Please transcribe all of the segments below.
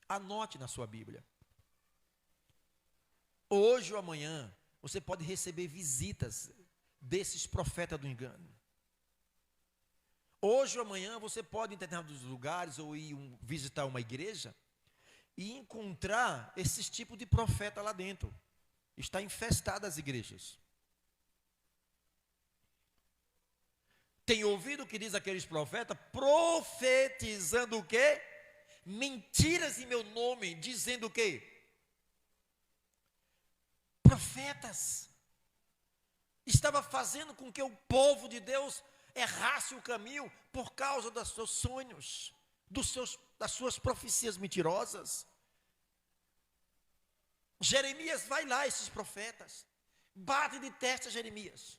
Anote na sua Bíblia. Hoje ou amanhã, você pode receber visitas desses profetas do engano. Hoje ou amanhã, você pode ir em determinados lugares ou ir visitar uma igreja e encontrar esses tipos de profeta lá dentro. Está infestada as igrejas. Tem ouvido o que diz aqueles profetas? Profetizando o quê? Mentiras em meu nome, dizendo o quê? Profetas. Estava fazendo com que o povo de Deus errasse o caminho por causa dos seus sonhos, das suas profecias mentirosas. Jeremias vai lá, esses profetas, bate de testa Jeremias.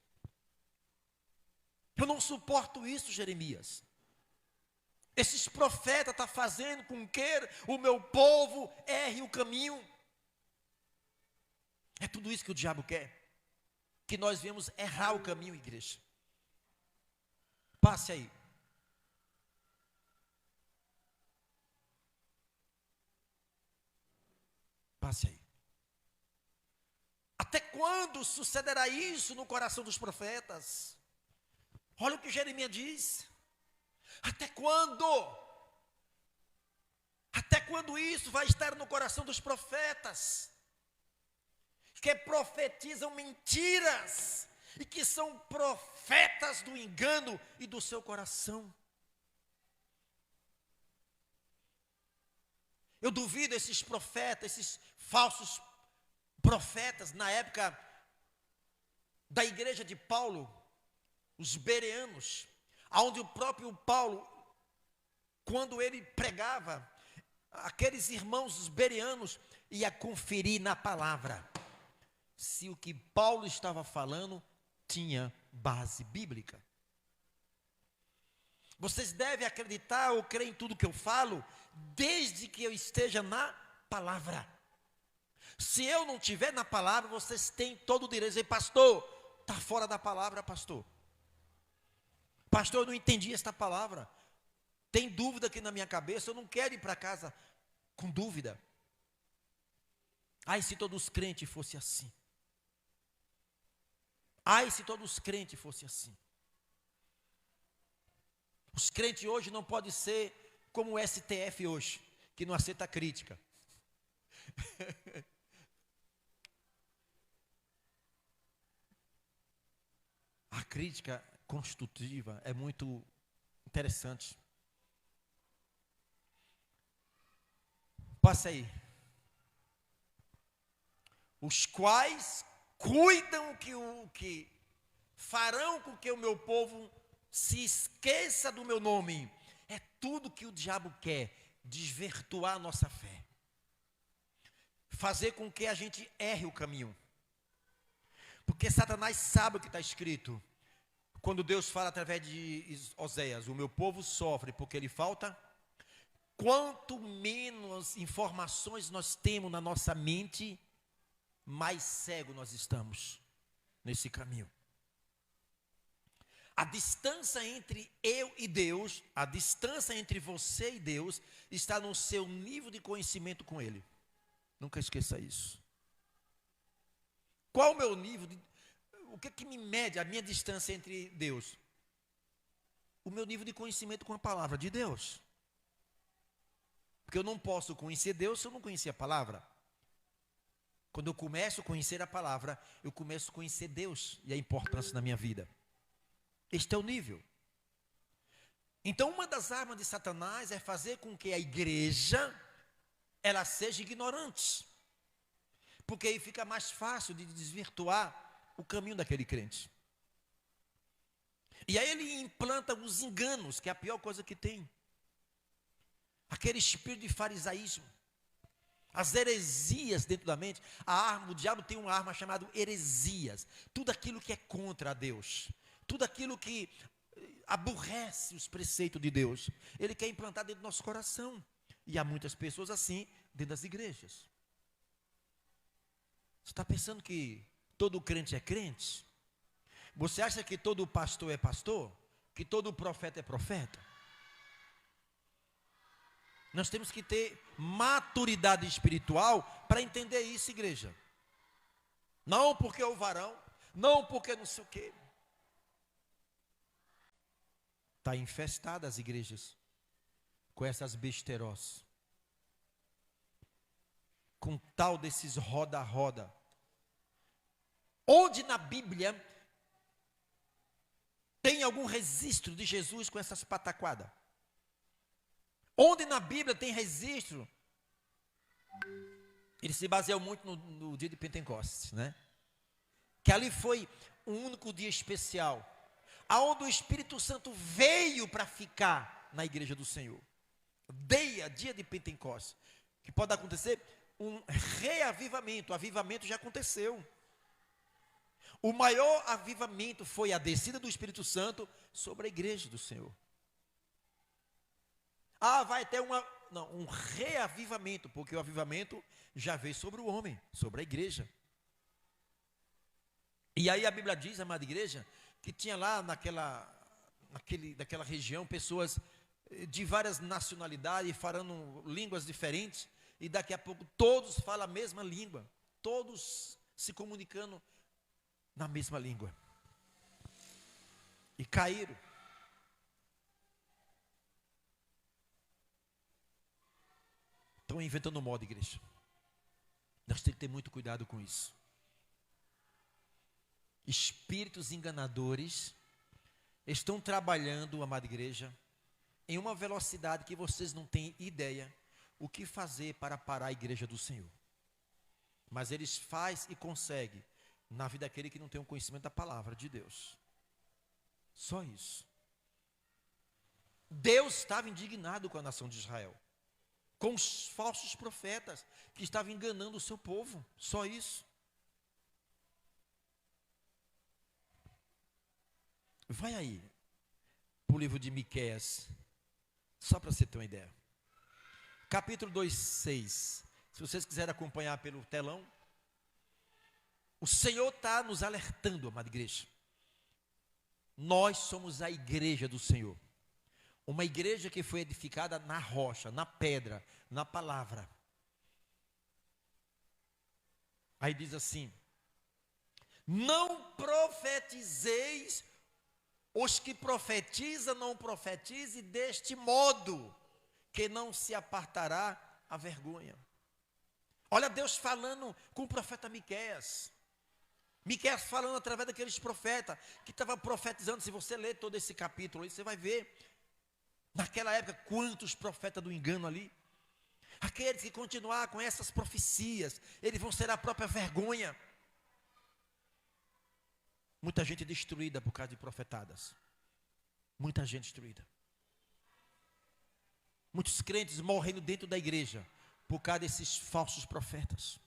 Eu não suporto isso, Jeremias. Esses profetas estão fazendo com que o meu povo erre o caminho. É tudo isso que o diabo quer. Que nós viemos errar o caminho, igreja. Passe aí. Passe aí. Até quando sucederá isso no coração dos profetas? Olha o que Jeremias diz. Até quando? Até quando isso vai estar no coração dos profetas? Que profetizam mentiras e que são profetas do engano e do seu coração. Eu duvido esses profetas, esses falsos profetas, na época da igreja de Paulo, os bereanos, onde o próprio Paulo, quando ele pregava, aqueles irmãos, os bereanos, ia conferir na palavra se o que Paulo estava falando tinha base bíblica. Vocês devem acreditar ou crer em tudo que eu falo, desde que eu esteja na palavra. Se eu não estiver na palavra, vocês têm todo o direito de dizer, pastor, está fora da palavra, pastor. Pastor, eu não entendi esta palavra. Tem dúvida aqui na minha cabeça, eu não quero ir para casa com dúvida. Ai, se todos os crentes fossem assim. Ai, se todos os crentes fossem assim. Os crentes hoje não podem ser como o STF hoje, que não aceita crítica. A crítica construtiva é muito interessante. Passa aí. Os quais cuidam que farão com que o meu povo se esqueça do meu nome. É tudo que o diabo quer, desvirtuar a nossa fé. Fazer com que a gente erre o caminho. Porque Satanás sabe o que está escrito. Quando Deus fala através de Oséias, o meu povo sofre porque lhe falta. Quanto menos informações nós temos na nossa mente, mais cego nós estamos nesse caminho. A distância entre eu e Deus, a distância entre você e Deus, está no seu nível de conhecimento com Ele. Nunca esqueça isso. Qual o meu nível de... O que me mede a minha distância entre Deus? O meu nível de conhecimento com a palavra de Deus. Porque eu não posso conhecer Deus se eu não conhecer a palavra. Quando eu começo a conhecer a palavra, eu começo a conhecer Deus e a importância na minha vida. Este é o nível. Então, uma das armas de Satanás é fazer com que a igreja, ela seja ignorante. Porque aí fica mais fácil de desvirtuar o caminho daquele crente. E aí ele implanta os enganos, que é a pior coisa que tem. Aquele espírito de farisaísmo. As heresias dentro da mente. O diabo tem uma arma chamada heresias. Tudo aquilo que é contra a Deus. Tudo aquilo que aborrece os preceitos de Deus. Ele quer implantar dentro do nosso coração. E há muitas pessoas assim dentro das igrejas. Você está pensando que todo crente é crente? Você acha que todo pastor é pastor? Que todo profeta é profeta? Nós temos que ter maturidade espiritual para entender isso, igreja. Não porque é o varão, não porque não sei o quê. Está infestada as igrejas com essas besterós, com tal desses roda-roda. Onde na Bíblia tem algum registro de Jesus com essas pataquadas? Onde na Bíblia tem registro? Ele se baseou muito no dia de Pentecostes, né? Que ali foi um único dia especial, aonde o Espírito Santo veio para ficar na igreja do Senhor. Dia de Pentecostes. Que pode acontecer um reavivamento. O avivamento já aconteceu. O maior avivamento foi a descida do Espírito sobre a igreja do Senhor. Vai ter um reavivamento, porque o avivamento já veio sobre o homem, sobre a igreja. E aí a Bíblia diz, amada igreja, que tinha lá naquela região pessoas de várias nacionalidades, falando línguas diferentes, e daqui a pouco todos falam a mesma língua, todos se comunicando na mesma língua. E caíram. Estão inventando moda, igreja. Nós temos que ter muito cuidado com isso. Espíritos enganadores estão trabalhando, amada igreja, em uma velocidade que vocês não têm ideia o que fazer para parar a igreja do Senhor. Mas eles fazem e conseguem na vida daquele que não tem um conhecimento da palavra de Deus. Só isso. Deus estava indignado com a nação de Israel, com os falsos profetas que estavam enganando o seu povo. Só isso. Vai aí para o livro de Miqueias, só para você ter uma ideia. Capítulo 2:6. Se vocês quiserem acompanhar pelo telão, o Senhor está nos alertando, amada igreja. Nós somos a igreja do Senhor. Uma igreja que foi edificada na rocha, na pedra, na palavra. Aí diz assim: não profetizeis, os que profetizam, não profetize deste modo, que não se apartará a vergonha. Olha Deus falando com o profeta Miqueias. Miqueias falando através daqueles profetas que estavam profetizando. Se você ler todo esse capítulo aí, você vai ver, naquela época, quantos profetas do engano ali. Aqueles que continuar com essas profecias, eles vão ser a própria vergonha. Muita gente destruída por causa de profetadas. Muita gente destruída. Muitos crentes morrendo dentro da igreja por causa desses falsos profetas.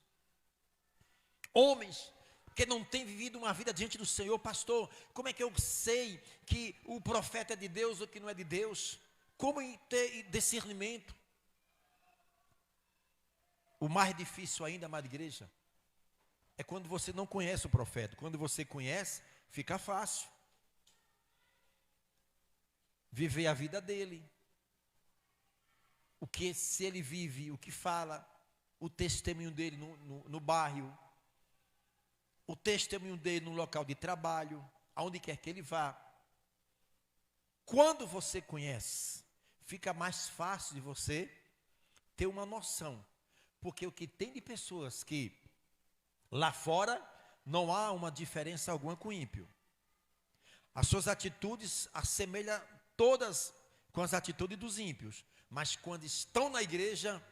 Homens que não têm vivido uma vida diante do Senhor. Pastor, como é que eu sei que o profeta é de Deus ou que não é de Deus? Como ter discernimento? O mais difícil ainda, amada igreja, é quando você não conhece o profeta. Quando você conhece, fica fácil viver a vida dele. O que se ele vive, o que fala, o testemunho dele no bairro, o testemunho dele no local de trabalho, aonde quer que ele vá. Quando você conhece, fica mais fácil de você ter uma noção. Porque o que tem de pessoas que lá fora não há uma diferença alguma com o ímpio. As suas atitudes assemelham todas com as atitudes dos ímpios. Mas quando estão na igreja,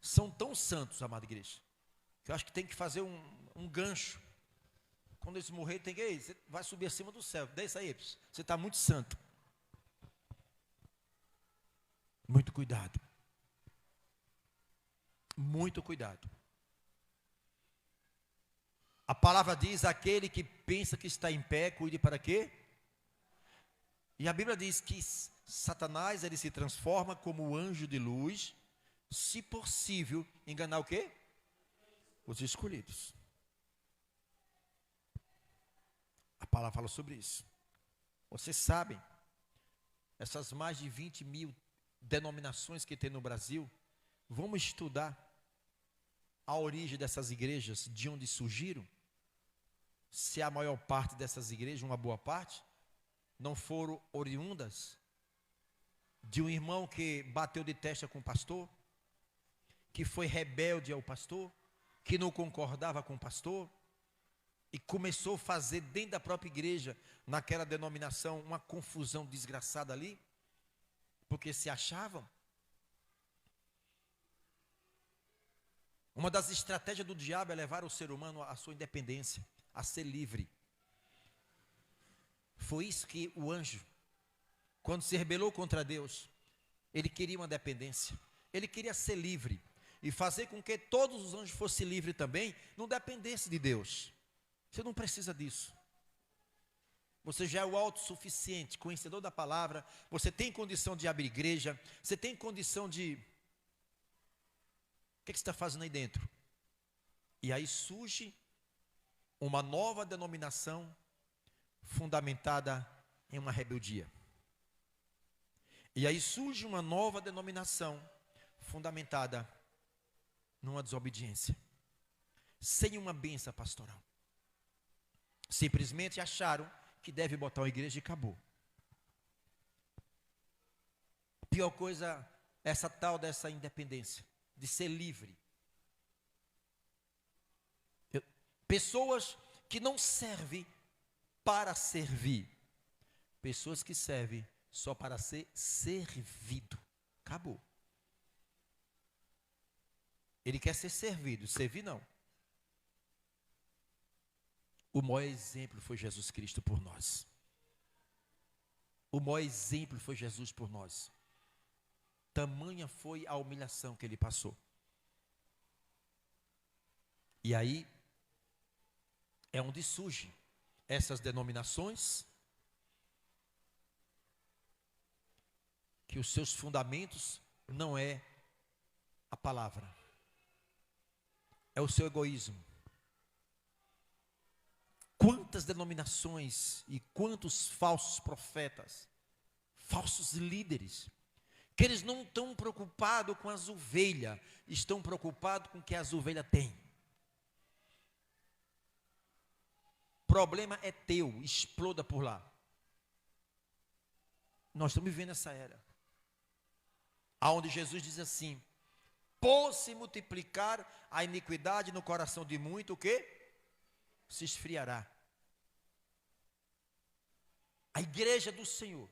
são tão santos, amada igreja, que eu acho que tem que fazer um gancho. Quando eles morrerem, tem que ir, você vai subir acima do céu. Desce aí, você está muito santo. Muito cuidado. Muito cuidado. A palavra diz: aquele que pensa que está em pé, cuide para quê? E a Bíblia diz que Satanás, ele se transforma como anjo de luz, se possível, enganar o quê? Os escolhidos. A palavra fala sobre isso. Vocês sabem, essas mais de 20 mil denominações que tem no Brasil, vamos estudar a origem dessas igrejas, de onde surgiram. Se a maior parte dessas igrejas, uma boa parte, não foram oriundas de um irmão que bateu de testa com o pastor, que foi rebelde ao pastor, que não concordava com o pastor, e começou a fazer dentro da própria igreja, naquela denominação, uma confusão desgraçada ali, porque se achavam. Uma das estratégias do diabo é levar o ser humano à sua independência, a ser livre. Foi isso que o anjo, quando se rebelou contra Deus, ele queria uma dependência, ele queria ser livre, e fazer com que todos os anjos fossem livres também, não dependesse de Deus. Você não precisa disso. Você já é o autossuficiente, conhecedor da palavra, você tem condição de abrir igreja, você tem condição de... O que você está fazendo aí dentro? E aí surge uma nova denominação fundamentada em uma rebeldia. E aí surge uma nova denominação fundamentada numa desobediência, sem uma bênção pastoral. Simplesmente acharam que deve botar uma igreja e acabou. Pior coisa, essa tal dessa independência, de ser livre. Pessoas que não servem para servir. Pessoas que servem só para ser servido. Acabou. Ele quer ser servido, servir não. O maior exemplo foi Jesus Cristo por nós. O maior exemplo foi Jesus por nós. Tamanha foi a humilhação que ele passou. E aí é onde surgem essas denominações, que os seus fundamentos não é a palavra, é o seu egoísmo. Quantas denominações e quantos falsos profetas, falsos líderes, que eles não estão preocupados com as ovelhas, estão preocupados com o que as ovelhas têm. O problema é teu, exploda por lá. Nós estamos vivendo essa era, aonde Jesus diz assim: por se multiplicar a iniquidade no coração de muito, o quê? Se esfriará. A igreja do Senhor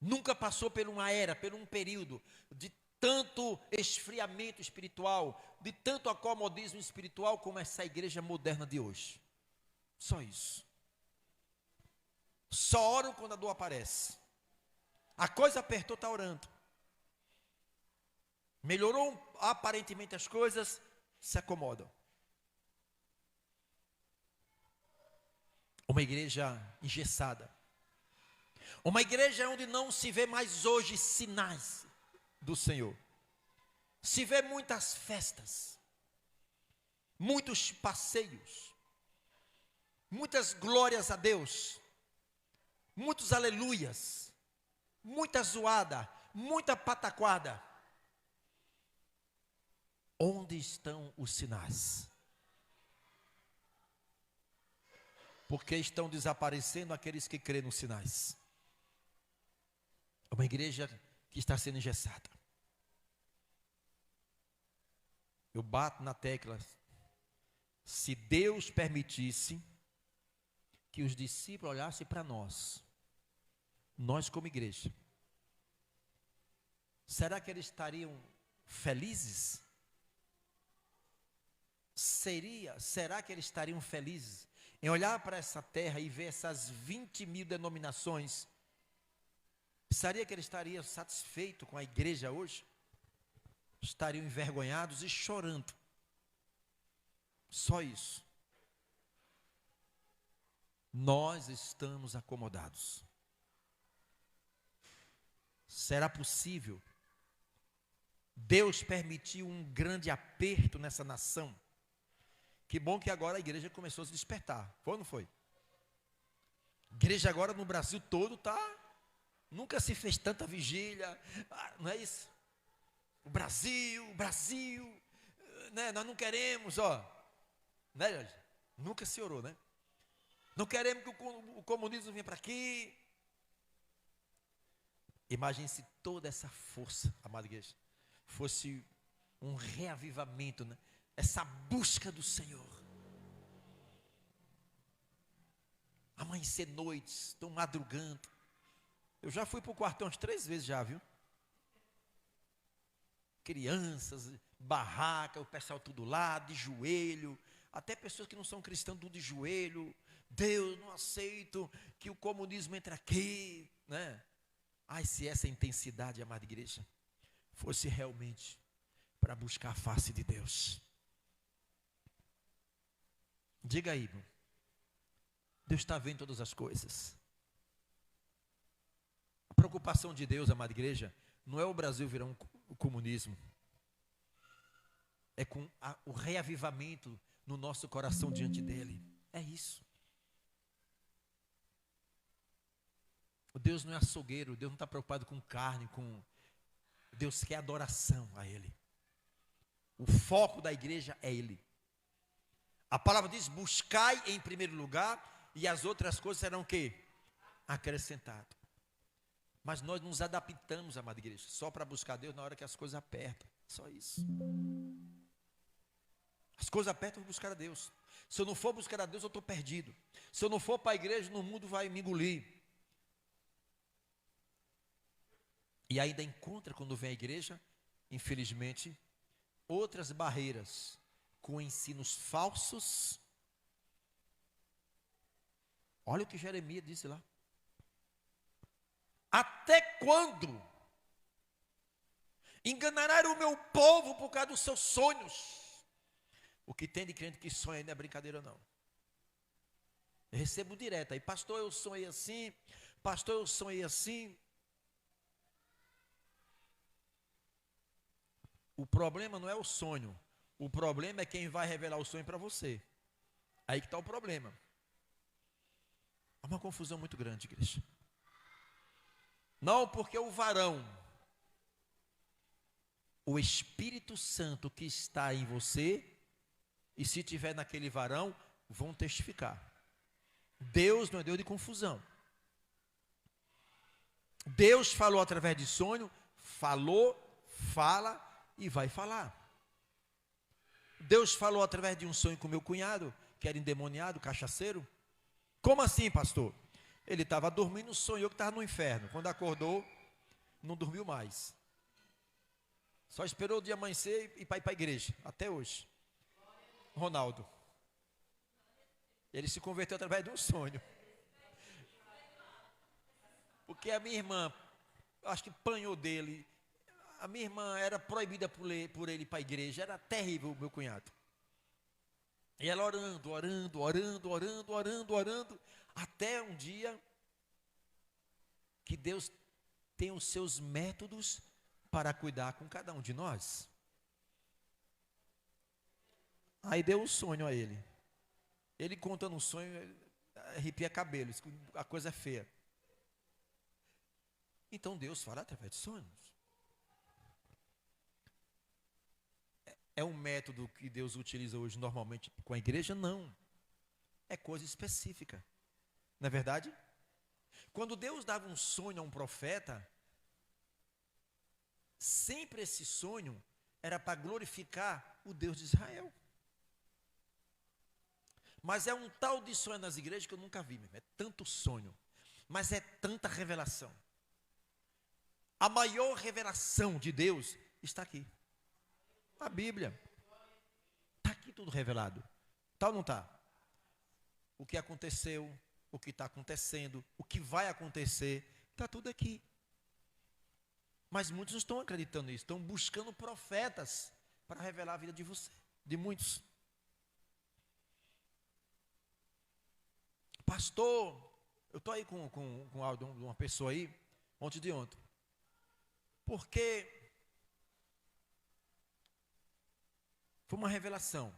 nunca passou por uma era, por um período de tanto esfriamento espiritual, de tanto acomodismo espiritual como essa igreja moderna de hoje. Só isso. Só oram quando a dor aparece. A coisa apertou, está orando. Melhorou aparentemente as coisas, se acomodam. Uma igreja engessada. Uma igreja onde não se vê mais hoje sinais do Senhor. Se vê muitas festas, muitos passeios, muitas glórias a Deus, muitos aleluias, muita zoada, muita pataquada. Onde estão os sinais? Porque estão desaparecendo aqueles que creem nos sinais. É uma igreja que está sendo engessada. Eu bato na tecla. Se Deus permitisse que os discípulos olhassem para nós como igreja, será que eles estariam felizes? Será que eles estariam felizes em olhar para essa terra e ver essas 20 mil denominações? Será que eles estariam satisfeitos com a igreja hoje? Estariam envergonhados e chorando. Só isso. Nós estamos acomodados. Será possível? Deus permitiu um grande aperto nessa nação. Que bom que agora a igreja começou a se despertar. Foi ou não foi? A igreja agora no Brasil todo está Nunca se fez tanta vigília, não é isso? O Brasil, né? Nós não queremos, né, Jorge? Nunca se orou, né? Não queremos que o comunismo venha para aqui. Imagine se toda essa força, amada igreja, fosse um reavivamento, né? Essa busca do Senhor. Amanhecer noites, estão madrugando. Eu já fui para o quartel umas 3 vezes já, viu? Crianças, barraca, o pessoal tudo lá, de joelho. Até pessoas que não são cristãs, tudo de joelho. Deus, não aceito que o comunismo entre aqui, né? Ai, se essa intensidade, amada igreja, fosse realmente para buscar a face de Deus. Diga aí, irmão. Deus está vendo todas as coisas. A preocupação de Deus, amada igreja, não é o Brasil virar o comunismo. É com o reavivamento no nosso coração diante dele. É isso. O Deus não é açougueiro, Deus não está preocupado com carne, Deus quer adoração a Ele. O foco da igreja é Ele. A palavra diz, buscai em primeiro lugar, e as outras coisas serão o quê? Acrescentado. Mas nós nos adaptamos, amada igreja, só para buscar Deus na hora que as coisas apertam. Só isso. As coisas apertam, eu vou buscar a Deus. Se eu não for buscar a Deus, eu estou perdido. Se eu não for para a igreja, no mundo vai me engolir. E ainda encontra, quando vem à igreja, infelizmente, outras barreiras, com ensinos falsos. Olha o que Jeremias disse lá. Até quando enganará o meu povo por causa dos seus sonhos? O que tem de crente que sonha não é brincadeira não. Eu recebo direto aí, pastor, eu sonhei assim, pastor, eu sonhei assim. O problema não é o sonho, o problema é quem vai revelar o sonho para você. Aí que está o problema. Há uma confusão muito grande, igreja. Não, porque o varão, o Espírito Santo que está em você, e se tiver naquele varão, vão testificar. Deus não é Deus de confusão. Deus falou através de sonho, falou, fala e vai falar. Deus falou através de um sonho com meu cunhado, que era endemoniado, cachaceiro. Como assim, pastor? Ele estava dormindo, sonhou que estava no inferno. Quando acordou, não dormiu mais. Só esperou o dia amanhecer e ir para a igreja, até hoje. Ronaldo. Ele se converteu através de um sonho. Porque a minha irmã, acho que apanhou dele. A minha irmã era proibida por ele ir para a igreja. Era terrível o meu cunhado. E ela orando. Até um dia que Deus tem os seus métodos para cuidar com cada um de nós. Aí deu um sonho a ele. Ele contando um sonho, arrepia cabelo, a coisa é feia. Então Deus fala através de sonhos. É um método que Deus utiliza hoje normalmente com a igreja? Não. É coisa específica. Não é verdade? Quando Deus dava um sonho a um profeta, sempre esse sonho era para glorificar o Deus de Israel. Mas é um tal de sonho nas igrejas que eu nunca vi, mesmo. É tanto sonho, mas é tanta revelação. A maior revelação de Deus está aqui. A Bíblia. Está aqui tudo revelado. Tá ou não está? O que aconteceu, o que está acontecendo, o que vai acontecer, está tudo aqui. Mas muitos não estão acreditando nisso, estão buscando profetas para revelar a vida de você, de muitos. Pastor, eu estou aí com áudio de uma pessoa aí, ontem de ontem. Porque foi uma revelação.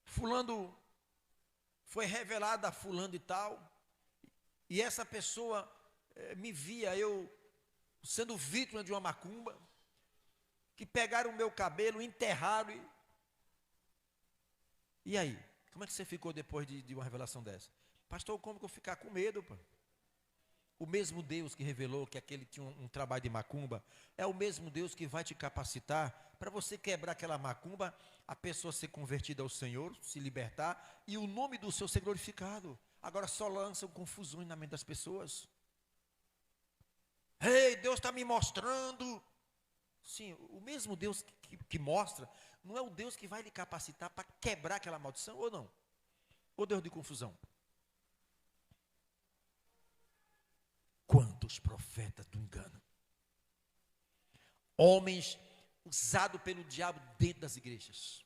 Fulano foi revelada a fulano e tal. E essa pessoa me via eu sendo vítima de uma macumba, que pegaram o meu cabelo, enterraram. E aí? Como é que você ficou depois de uma revelação dessa? Pastor, como que eu ficar com medo, pô? O mesmo Deus que revelou que aquele tinha um trabalho de macumba, é o mesmo Deus que vai te capacitar para você quebrar aquela macumba, a pessoa ser convertida ao Senhor, se libertar, e o nome do Senhor ser glorificado. Agora só lançam confusões na mente das pessoas. Ei, Deus está me mostrando. Sim, o mesmo Deus que mostra, não é o Deus que vai lhe capacitar para quebrar aquela maldição, ou não? Ou Deus de confusão? Quantos profetas do engano, homens usados pelo diabo dentro das igrejas.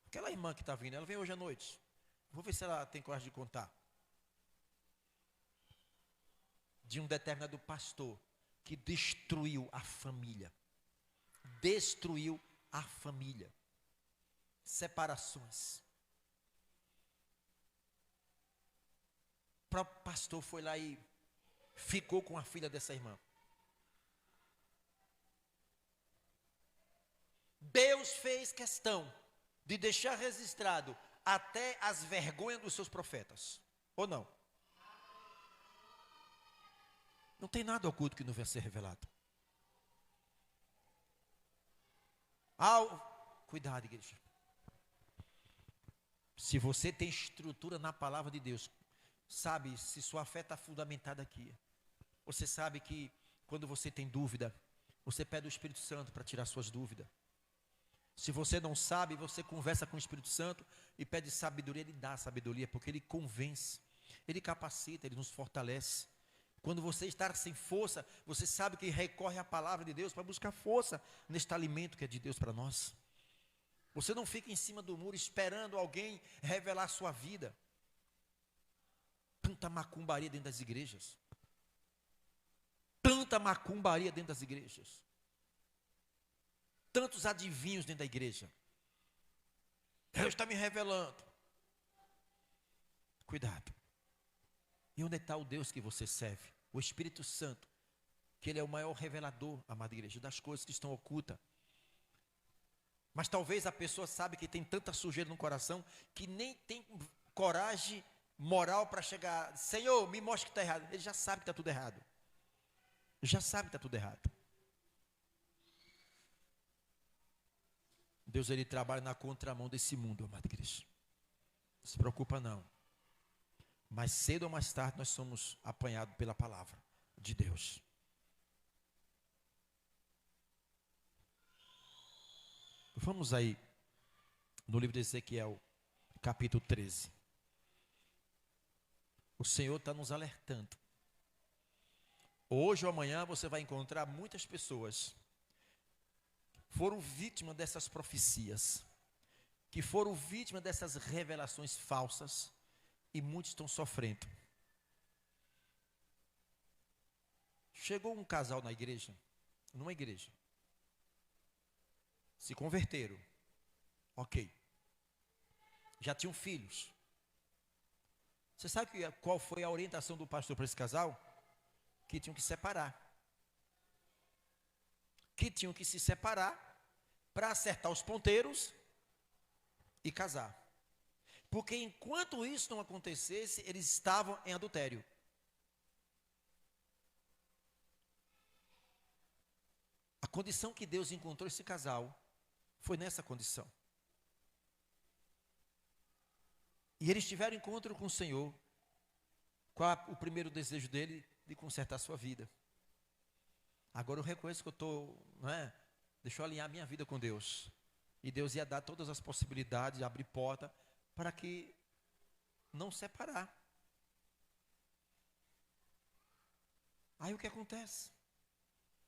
Aquela irmã que está vindo, ela vem hoje à noite, vou ver se ela tem coragem de contar, de um determinado pastor, que destruiu a família, separações. O próprio pastor foi lá e ficou com a filha dessa irmã. Deus fez questão de deixar registrado até as vergonhas dos seus profetas, ou não? Não tem nada oculto que não venha a ser revelado. Cuidado, igreja. Se você tem estrutura na palavra de Deus, sabe, se sua fé está fundamentada aqui, você sabe que quando você tem dúvida, você pede o Espírito Santo para tirar suas dúvidas. Se você não sabe, você conversa com o Espírito Santo e pede sabedoria, ele dá sabedoria, porque ele convence, ele capacita, ele nos fortalece. Quando você está sem força, você sabe que recorre à palavra de Deus para buscar força neste alimento que é de Deus para nós. Você não fica em cima do muro esperando alguém revelar a sua vida. Tanta macumbaria dentro das igrejas. Tanta macumbaria dentro das igrejas. Tantos adivinhos dentro da igreja. Deus está me revelando. Cuidado. E onde está o Deus que você serve? O Espírito Santo. Que Ele é o maior revelador, amada igreja, das coisas que estão ocultas. Mas talvez a pessoa sabe que tem tanta sujeira no coração que nem tem coragem moral para chegar, Senhor, me mostre que está errado. Ele já sabe que está tudo errado. Ele já sabe que está tudo errado. Deus, Ele trabalha na contramão desse mundo, amada igreja. Não se preocupa não. Mais cedo ou mais tarde nós somos apanhados pela palavra de Deus. Vamos aí no livro de Ezequiel, capítulo 13. O Senhor está nos alertando. Hoje ou amanhã você vai encontrar muitas pessoas que foram vítimas dessas profecias, que foram vítimas dessas revelações falsas, e muitos estão sofrendo. Chegou um casal na igreja, numa igreja, se converteram, ok, já tinham filhos. Você sabe qual foi a orientação do pastor para esse casal? Que tinham que separar. Que tinham que se separar para acertar os ponteiros e casar. Porque enquanto isso não acontecesse, eles estavam em adultério. A condição que Deus encontrou esse casal foi nessa condição. E eles tiveram encontro com o Senhor. Qual o primeiro desejo dele? De consertar a sua vida. Agora eu reconheço que eu estou, deixa eu alinhar minha vida com Deus. E Deus ia dar todas as possibilidades, abrir porta, para que não separar. Aí o que acontece?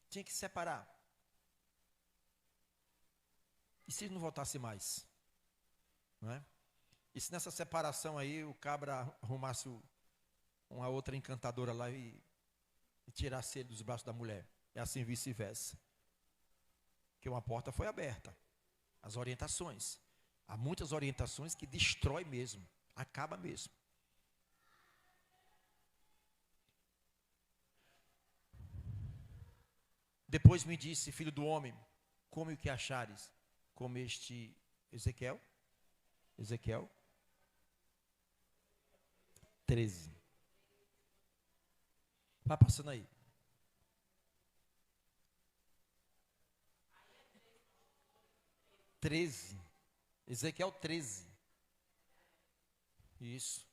Tinha que separar. E se não voltasse mais? Não é? E se nessa separação aí o cabra arrumasse uma outra encantadora lá e tirasse ele dos braços da mulher? E assim vice-versa. Porque uma porta foi aberta. As orientações. Há muitas orientações que destrói mesmo. Acaba mesmo. Depois me disse, filho do homem, come o que achares. Come este Ezequiel 13. Vai passando aí. Ezequiel 13. Isso.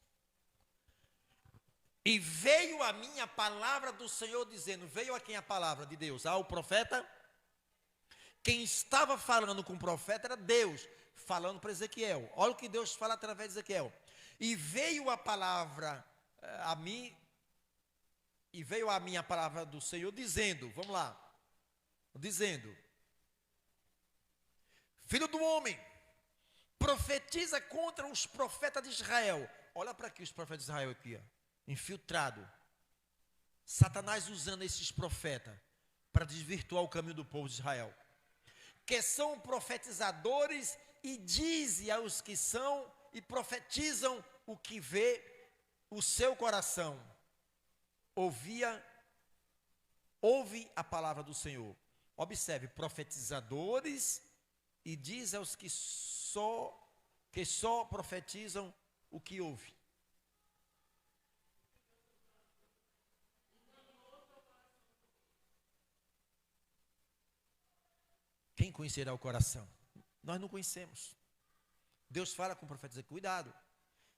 E veio a mim a palavra do Senhor dizendo, veio a quem a palavra de Deus? Ao profeta? Quem estava falando com o profeta era Deus, falando para Ezequiel. Olha o que Deus fala através de Ezequiel. E veio a palavra a mim, e veio a mim a palavra do Senhor dizendo, vamos lá, dizendo, filho do homem, profetiza contra os profetas de Israel. Olha para aqui os profetas de Israel aqui, ó. Infiltrado, Satanás usando esses profetas para desvirtuar o caminho do povo de Israel, que são profetizadores e dizem aos que são e profetizam o que vê o seu coração. Ouve a palavra do Senhor. Observe, profetizadores e diz aos que só profetizam o que ouve. Quem conhecerá o coração? Nós não conhecemos. Deus fala com o profeta, diz, cuidado.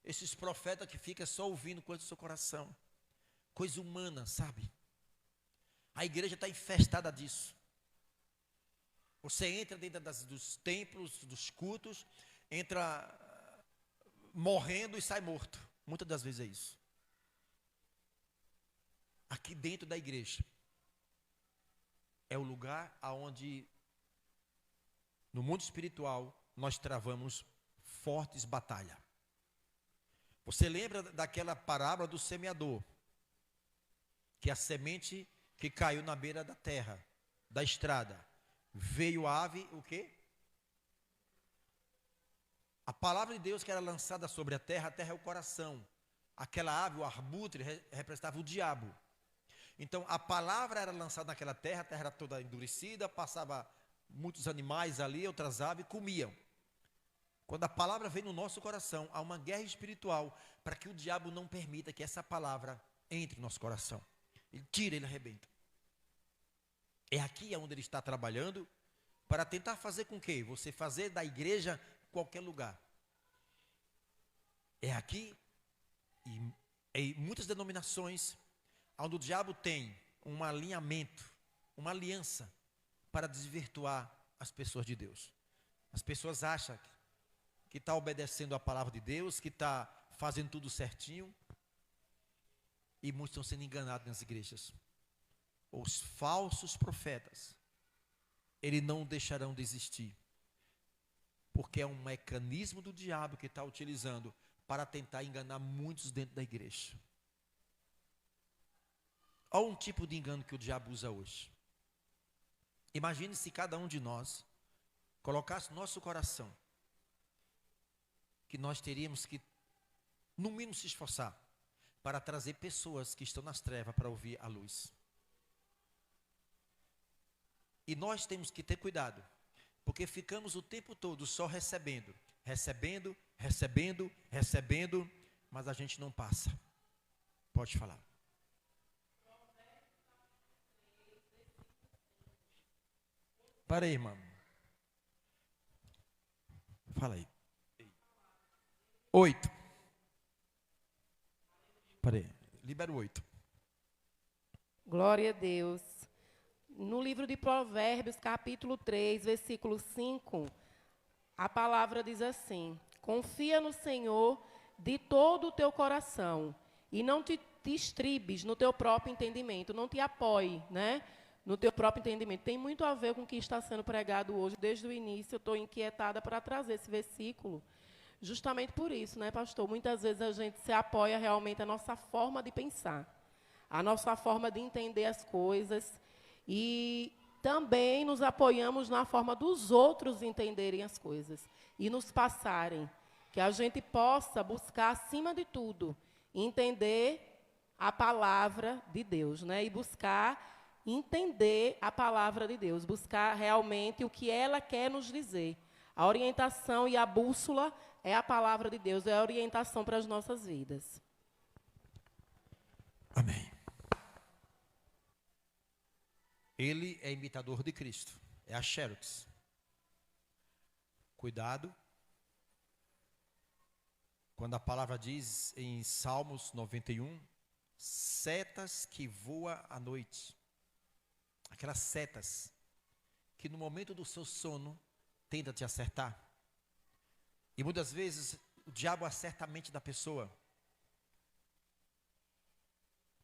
Esses profetas que ficam só ouvindo coisa do seu coração. Coisa humana, sabe? A igreja está infestada disso. Você entra dentro dos templos, dos cultos, entra morrendo e sai morto. Muitas das vezes é isso. Aqui dentro da igreja é o lugar aonde no mundo espiritual nós travamos fortes batalhas. Você lembra daquela parábola do semeador? Que a semente que caiu na beira da terra, da estrada, veio a ave, o quê? A palavra de Deus que era lançada sobre a terra é o coração. Aquela ave, o arbutre, representava o diabo. Então, a palavra era lançada naquela terra, a terra era toda endurecida, passava muitos animais ali, outras aves, comiam. Quando a palavra vem no nosso coração, há uma guerra espiritual para que o diabo não permita que essa palavra entre no nosso coração. Ele tira, ele arrebenta. É aqui onde ele está trabalhando para tentar fazer com que você fazer da igreja qualquer lugar. É aqui e em muitas denominações onde o diabo tem um alinhamento, uma aliança para desvirtuar as pessoas de Deus. As pessoas acham que está obedecendo a palavra de Deus, que está fazendo tudo certinho, e muitos estão sendo enganados nas igrejas. Os falsos profetas, eles não deixarão de existir, porque é um mecanismo do diabo que está utilizando para tentar enganar muitos dentro da igreja. Olha um tipo de engano que o diabo usa hoje. Imagine se cada um de nós colocasse no nosso coração que nós teríamos que, no mínimo, se esforçar para trazer pessoas que estão nas trevas para ouvir a luz. E nós temos que ter cuidado, porque ficamos o tempo todo só recebendo, mas a gente não passa. Pode falar. Para aí, irmão. Fala aí. 8. Para aí. Libera o 8. Glória a Deus. No livro de Provérbios, capítulo 3, versículo 5, a palavra diz assim: confia no Senhor de todo o teu coração e não te estribes no teu próprio entendimento, não te apoie, né, no teu próprio entendimento. Tem muito a ver com o que está sendo pregado hoje. Desde o início eu estou inquietada para trazer esse versículo, justamente por isso, né, pastor? Muitas vezes a gente se apoia realmente a nossa forma de pensar, a nossa forma de entender as coisas, e também nos apoiamos na forma dos outros entenderem as coisas e nos passarem. Que a gente possa buscar, acima de tudo, entender a palavra de Deus, né? E buscar entender a palavra de Deus, buscar realmente o que ela quer nos dizer. A orientação e a bússola é a palavra de Deus, é a orientação para as nossas vidas. Amém. Ele é imitador de Cristo. É a Xerox. Cuidado. Quando a palavra diz em Salmos 91, setas que voam à noite. Aquelas setas que no momento do seu sono tenta te acertar. E muitas vezes o diabo acerta a mente da pessoa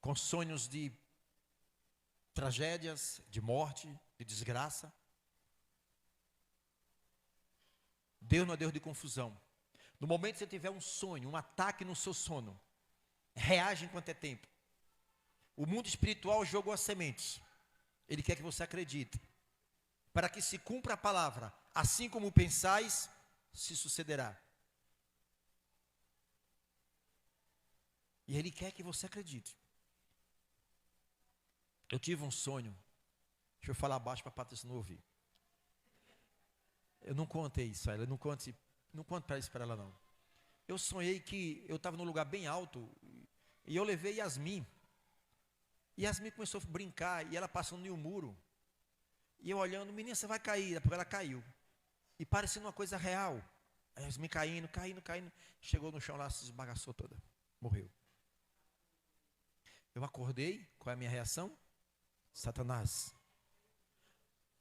com sonhos de tragédias, de morte, de desgraça. Deus não é Deus de confusão. No momento que você tiver um sonho, um ataque no seu sono, reage enquanto é tempo. O mundo espiritual jogou as sementes. Ele quer que você acredite. Para que se cumpra a palavra, assim como pensais, se sucederá. E Ele quer que você acredite. Eu tive um sonho. Deixa eu falar baixo para a Patrícia não ouvir. Eu não contei isso a ela. Não conto para isso para ela não. Eu sonhei que eu estava num lugar bem alto. E eu levei Yasmin. E Yasmin começou a brincar. E ela passando em um muro. E eu olhando, menina, você vai cair. Porque ela caiu. E parecendo uma coisa real. A Yasmin caindo. Chegou no chão lá, se esbagaçou toda. Morreu. Eu acordei. Qual é a minha reação? Satanás,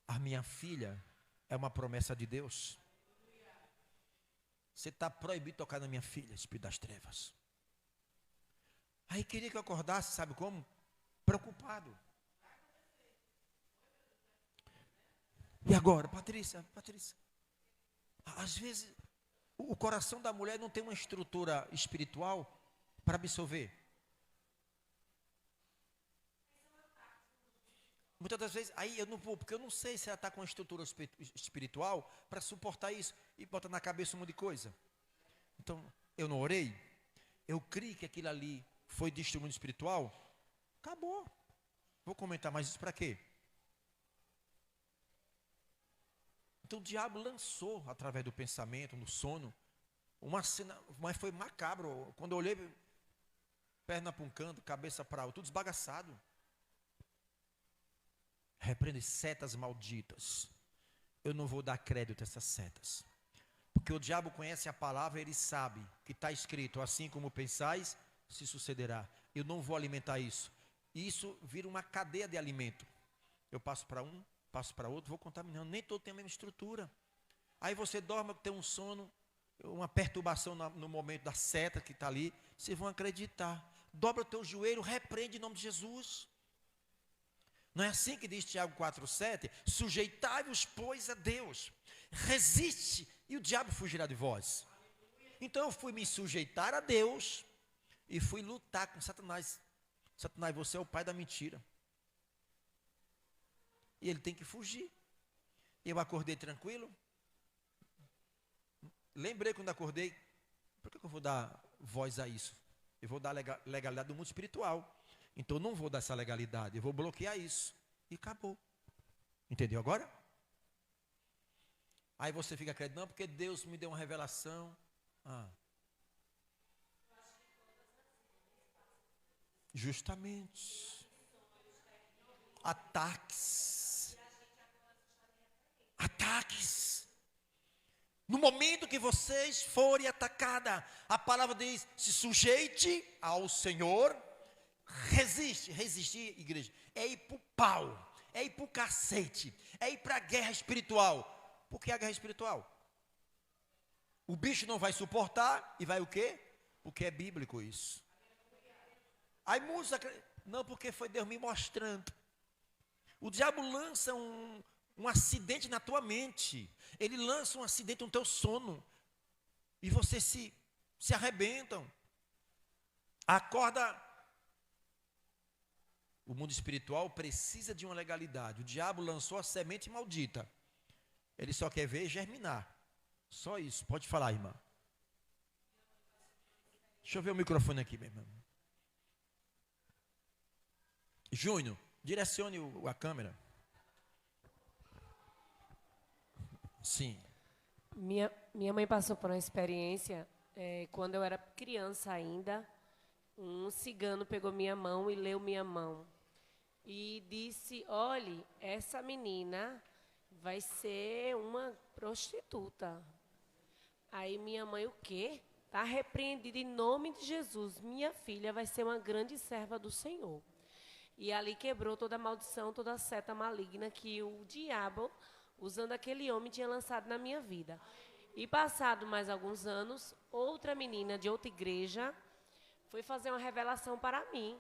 a minha filha é uma promessa de Deus. Você está proibido de tocar na minha filha, Espírito das Trevas. Aí queria que eu acordasse, sabe como? Preocupado. E agora, Patrícia, às vezes o coração da mulher não tem uma estrutura espiritual para absorver. Muitas das vezes, aí eu não vou, porque eu não sei se ela está com uma estrutura espiritual para suportar isso e botar na cabeça um monte de coisa. Então, eu não orei, eu criei que aquilo ali foi de instrumento espiritual, acabou. Vou comentar mais isso para quê? Então o diabo lançou, através do pensamento, no sono, uma cena, mas foi macabro. Quando eu olhei, perna para um canto, cabeça para outro, tudo esbagaçado. Repreende setas malditas. Eu não vou dar crédito a essas setas. Porque o diabo conhece a palavra, ele sabe que está escrito, assim como pensais, se sucederá. Eu não vou alimentar isso. Isso vira uma cadeia de alimento. Eu passo para um, passo para outro, vou contaminando. Nem todo tem a mesma estrutura. Aí você dorme, tem um sono, uma perturbação no momento da seta que está ali. Vocês vão acreditar. Dobra o teu joelho, repreende em nome de Jesus. Não é assim que diz Tiago 4,7? Sujeitai-vos, pois, a Deus. Resiste, e o diabo fugirá de vós. Então eu fui me sujeitar a Deus e fui lutar com Satanás. Satanás, você é o pai da mentira. E ele tem que fugir. Eu acordei tranquilo. Lembrei quando acordei, por que eu vou dar voz a isso? Eu vou dar legalidade do mundo espiritual. Então eu não vou dar essa legalidade, eu vou bloquear isso. E acabou. Entendeu agora? Aí você fica acreditando, não, porque Deus me deu uma revelação. Justamente. Ataques. No momento que vocês forem atacados, a palavra diz, se sujeite ao Senhor. Resistir, igreja, é ir para o pau, é ir para o cacete, é ir para a guerra espiritual. Por que a guerra espiritual? O bicho não vai suportar e vai o quê? Porque é bíblico isso. Aí muitos não, porque foi Deus me mostrando. O diabo lança um acidente na tua mente, ele lança um acidente no teu sono, e você se arrebentam. Acorda. O mundo espiritual precisa de uma legalidade. O diabo lançou a semente maldita. Ele só quer ver germinar. Só isso. Pode falar, irmã. Deixa eu ver o microfone aqui, meu irmão. Júnior, Direcione a câmera. Sim. Minha mãe passou por uma experiência, quando eu era criança ainda, um cigano pegou minha mão e leu minha mão. E disse, olhe, essa menina vai ser uma prostituta. Aí minha mãe, o quê? Está repreendida em nome de Jesus. Minha filha vai ser uma grande serva do Senhor. E ali quebrou toda a maldição, toda a seta maligna que o diabo, usando aquele homem, tinha lançado na minha vida. E passado mais alguns anos, outra menina de outra igreja foi fazer uma revelação para mim.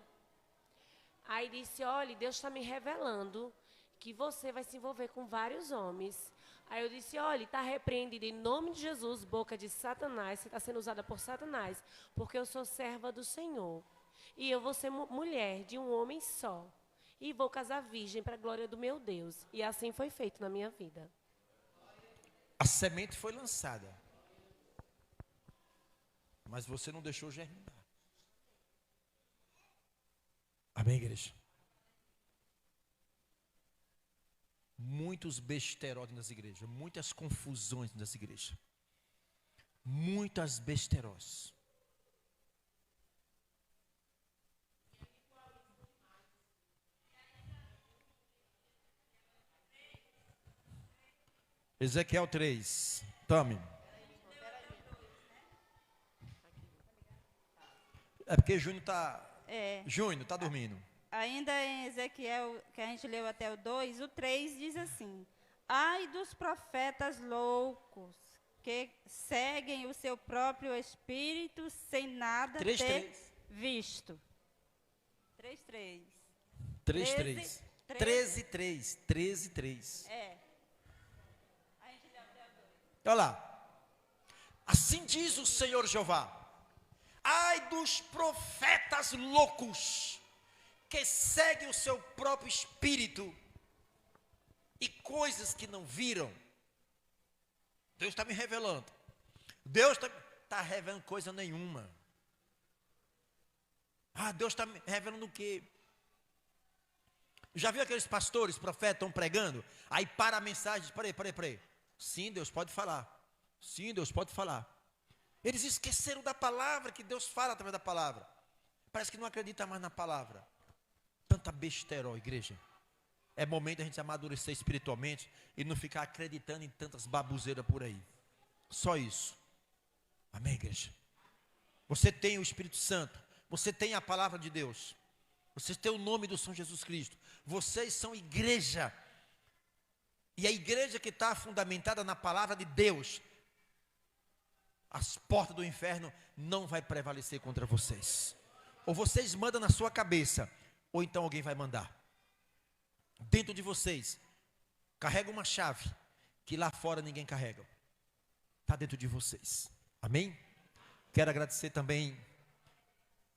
Aí disse, olha, Deus está me revelando que você vai se envolver com vários homens. Aí eu disse, olha, está repreendido em nome de Jesus, boca de Satanás, você está sendo usada por Satanás, porque eu sou serva do Senhor. E eu vou ser mulher de um homem só. E vou casar virgem para a glória do meu Deus. E assim foi feito na minha vida. A semente foi lançada. Mas você não deixou germinar. Amém, igreja? Muitos besterós nas igrejas, muitas confusões nas igrejas. Muitas besterós. Ezequiel 3. Tome. É porque Júnior está dormindo. Ainda em Ezequiel, que a gente leu até o 2, o 3 diz assim: ai dos profetas loucos, que seguem o seu próprio espírito sem nada 3, ter 3. visto. 3:3. 3:3. 13:3. 13:3. É. Olha lá. Assim diz o Senhor Jeová: ai dos profetas loucos, que seguem o seu próprio espírito e coisas que não viram. Deus está me revelando. Deus está revelando coisa nenhuma. Deus está me revelando o quê? Já viu aqueles pastores, profetas, estão pregando? Aí para a mensagem, diz, peraí. Sim, Deus pode falar. Sim, Deus pode falar. Eles esqueceram da palavra, que Deus fala através da palavra. Parece que não acredita mais na palavra. Tanta besteira, igreja. É momento de a gente amadurecer espiritualmente e não ficar acreditando em tantas babuzeiras por aí. Só isso. Amém, igreja? Você tem o Espírito Santo. Você tem a palavra de Deus. Vocês têm o nome do Senhor Jesus Cristo. Vocês são igreja. E a igreja que está fundamentada na palavra de Deus, as portas do inferno não vai prevalecer contra vocês. Ou vocês mandam na sua cabeça, ou então alguém vai mandar. Dentro de vocês, carrega uma chave, que lá fora ninguém carrega. Está dentro de vocês. Amém? Quero agradecer também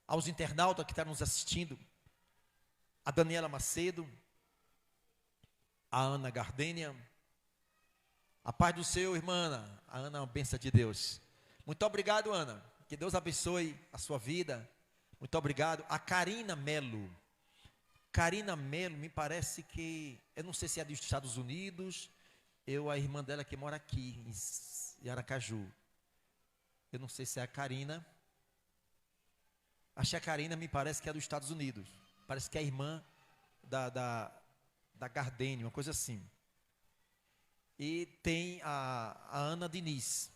aos internautas que estão nos assistindo. A Daniela Macedo, a Ana Gardênia. A paz do Senhor, irmã. A Ana é uma bênção de Deus. Muito obrigado, Ana. Que Deus abençoe a sua vida. Muito obrigado. A Karina Melo. Karina Melo, me parece que, eu não sei se é dos Estados Unidos, a irmã dela que mora aqui, em Aracaju. Eu não sei se é a Karina. Acho que a Karina me parece que é dos Estados Unidos. Parece que é a irmã da Gardênia, uma coisa assim. E tem a Ana Diniz.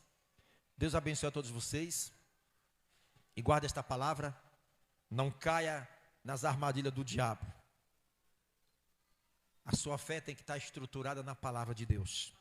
Deus abençoe a todos vocês. E guarde esta palavra. Não caia nas armadilhas do diabo. A sua fé tem que estar estruturada na palavra de Deus.